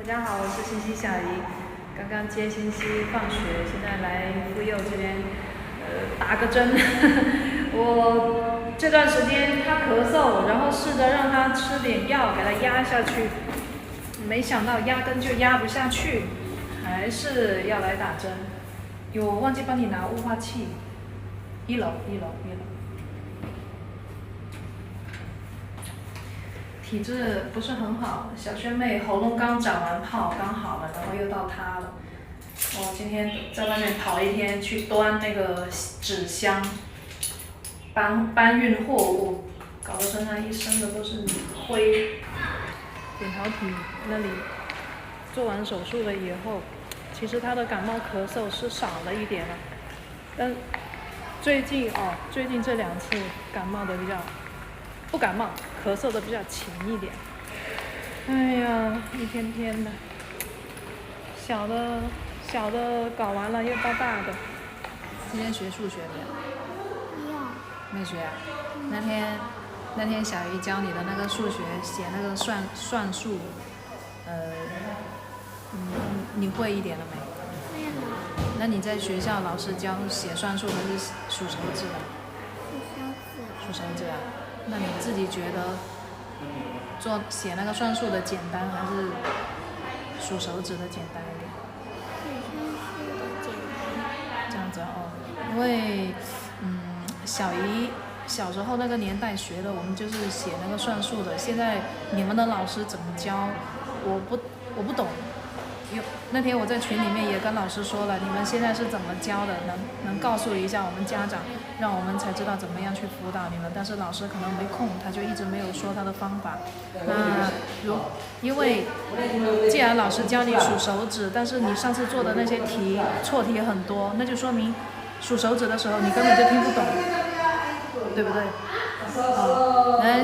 大家好，我是星星小姨，刚刚接星星放学，现在来妇幼这边打个针。我这段时间他咳嗽，然后试着让他吃点药，给他压下去，没想到压根就压不下去，还是要来打针。我忘记帮你拿雾化器，一楼。体质不是很好，小轩妹喉咙刚长完泡，刚好了，然后又到她了。我今天在外面跑一天，去端那个纸箱，搬运货物，搞得身上一身的都是灰。扁桃体那里做完手术了以后，其实她的感冒咳嗽是少了一点了，但最近这2次感冒的比较不感冒，咳嗽的比较勤一点。哎呀，一天天的，小的搞完了，又到大的。今天学数学没有？没有。没学啊？那天小姨教你的那个数学，写那个算术，你会一点了没？会了。那你在学校老师教写算术还是数手指的？数手指啊？那你自己觉得写那个算术的简单，还是数手指的简单一点？数算术的简单。这样子哦，因为小姨小时候那个年代学的，我们就是写那个算术的。现在你们的老师怎么教，我不懂。那天我在群里面也跟老师说了，你们现在是怎么教的？能告诉一下我们家长，让我们才知道怎么样去辅导你们。但是老师可能没空，他就一直没有说他的方法。因为既然老师教你数手指，但是你上次做的那些题错题很多，那就说明数手指的时候你根本就听不懂，对不对？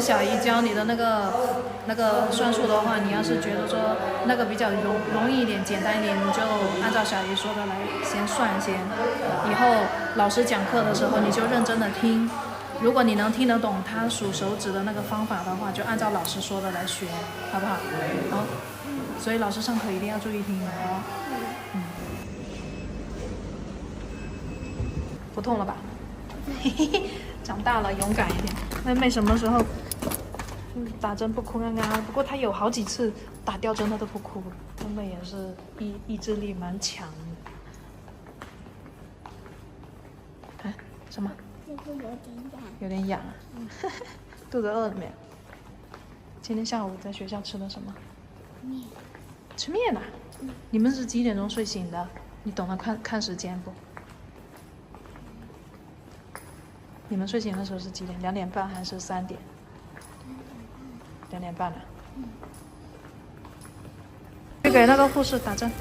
小姨教你的那个算术的话，你要是觉得说那个比较容易一点、简单一点，你就按照小姨说的来先算先。以后老师讲课的时候，你就认真的听。如果你能听得懂他数手指的那个方法的话，就按照老师说的来学，好不好？所以老师上课一定要注意听哦。不痛了吧？长大了，勇敢一点。妹妹什么时候打针不哭啊？不过她有好几次打吊针她都不哭，妹妹也是意志力蛮强的。什么？就是有点痒。有点痒啊。肚子饿了没有？今天下午在学校吃的什么？面。吃面啊？你们是几点钟睡醒的？你懂得看时间不？你们睡醒的时候是几点？2点半还是3点？2点半了。去给那个护士打针。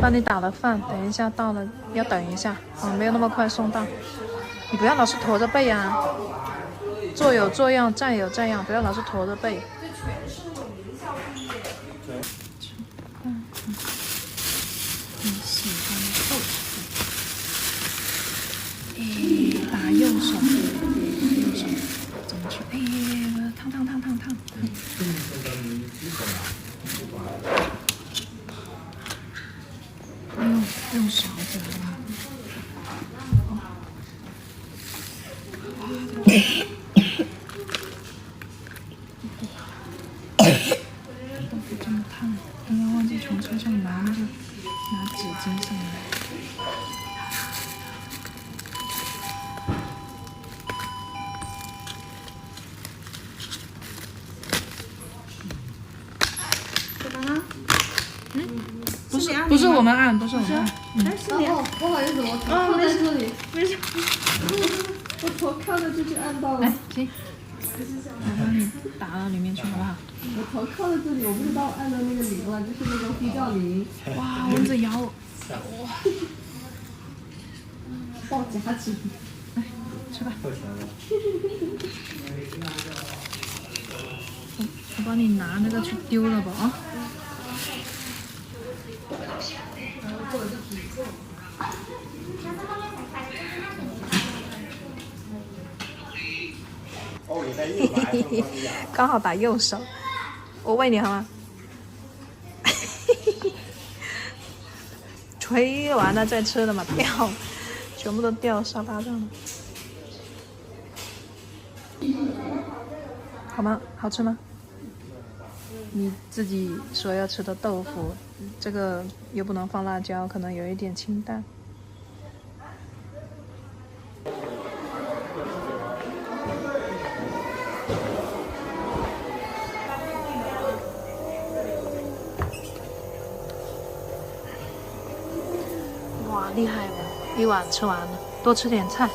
帮你打了饭，等一下到了要等一下，没有那么快送到。你不要老是驼着背啊，坐有坐样，站有站样，不要老是驼着背。你喜欢豆腐？打右手，怎么去？烫！用勺子好不好？豆腐这么烫，刚刚忘记从车上拿纸巾上来。不是我们按，不是我们按。是你。不好意思，我头靠在这里。没事。我头靠着就去按到了。来，行。我帮你打到里面去，好不好？我头靠在这里，我不知道按到那个铃了，就是那个呼叫铃。哇，蚊子咬我！哇！爆夹子。来，吃吧。我帮你拿那个去丢了吧啊！刚好打右手，我喂你好吗？吹完了再吃的嘛，掉，全部都掉沙发上了。好吗？好吃吗？你自己说要吃的豆腐，这个又不能放辣椒，可能有一点清淡。哇，厉害了！一碗吃完了，多吃点菜。